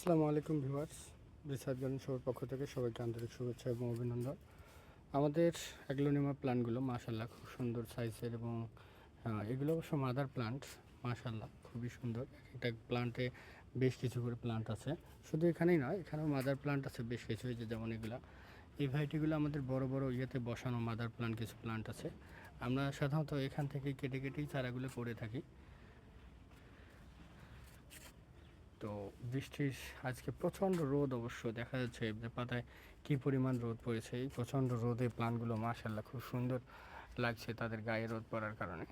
আসসালামু আলাইকুম viewers, research garden শোর পক্ষ থেকে সবাইকে আন্তরিক শুভেচ্ছা এবং অভিনন্দন। আমাদের অ্যাগ্লোনিমা প্ল্যান্টগুলো মাশাআল্লাহ খুব সুন্দর সাইজের এবং এগুলো অবশ্য মাদার প্ল্যান্ট। মাশাআল্লাহ খুবই সুন্দর। একটা প্ল্যান্টে বেশ কিছু করে প্ল্যান্ট আছে, শুধু এখানেই নয়, এখানেও মাদার প্ল্যান্ট আছে বেশ কিছু। এই যে যেমন এগুলা, এই ভ্যারাইটিগুলো আমাদের বড় বড় ইয়েতে বসানো মাদার প্ল্যান্ট কিছু প্ল্যান্ট আছে। আমরা সাধারণত এখান থেকে কেটে কেটেই চারাগুলো করে থাকি। তো বৃষ্টির আজকে প্রচণ্ড রোদ, অবশ্য দেখা যাচ্ছে যে পাতায় কী পরিমাণ রোদ পড়েছে। এই প্রচণ্ড রোদে প্লান্টগুলো মাশাআল্লাহ খুব সুন্দর লাগছে তাদের গায়ে রোদ পড়ার কারণে।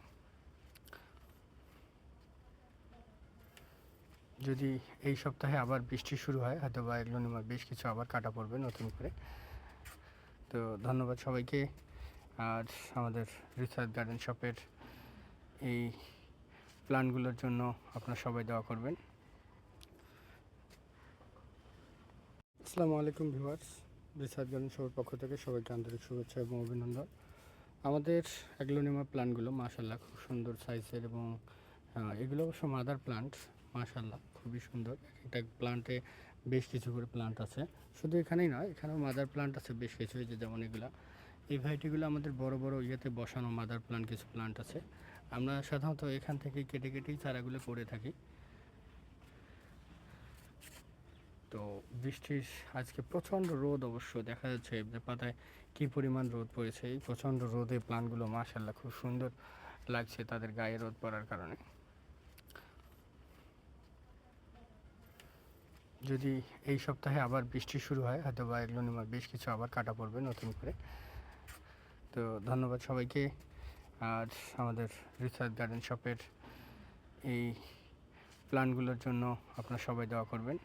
যদি এই সপ্তাহে আবার বৃষ্টি শুরু হয়, হয়তো বা এগ্লোনিমা বেশ কিছু আবার কাটা পড়বে নতুন করে। তো ধন্যবাদ সবাইকে। আর আমাদের রিসার্চ গার্ডেন শপের এই প্ল্যান্টগুলোর জন্য আপনারা সবাই দোয়া করবেন। আসসালামু আলাইকুম ভিউয়ার্স, রিসার্চ গার্ডেন শোর পক্ষ থেকে সবাইকে আন্তরিক শুভেচ্ছা এবং অভিনন্দন। আমাদের অ্যাগ্লোনিমা প্ল্যান্টগুলো মাশাআল্লাহ খুব সুন্দর সাইজের এবং এগুলো অবশ্য মাদার প্ল্যান্ট। মাশাআল্লাহ খুবই সুন্দর। একটা প্ল্যান্টে বেশ কিছু করে প্ল্যান্ট আছে, শুধু এখানেই নয়, এখানেও মাদার প্ল্যান্ট আছে বেশ কিছু। এই যে যেমন এগুলা, এই ভ্যারাইটিগুলো আমাদের বড় বড় ইয়েতে বসানো মাদার প্ল্যান্ট কিছু প্ল্যান্ট আছে। আমরা সাধারণত এখান থেকে কেটে কেটেই চারাগুলো করে থাকি। তো বৃষ্টির আজকে প্রচণ্ড রোদ, অবশ্য দেখা যাচ্ছে যে পাতায় কী পরিমাণ রোদ পড়েছে। এই প্রচণ্ড রোদে প্লান্টগুলো মাশাআল্লাহ খুব সুন্দর লাগছে তাদের গায়ে রোদ পড়ার কারণে। যদি এই সপ্তাহে আবার বৃষ্টি শুরু হয়, হয়তো বা এগ্লোনিমা বেশ কিছু আবার কাটা পড়বে নতুন করে। তো ধন্যবাদ সবাইকে। আর আমাদের রিসার্চ গার্ডেন শপের এই প্ল্যান্টগুলোর জন্য আপনারা সবাই দোয়া করবেন।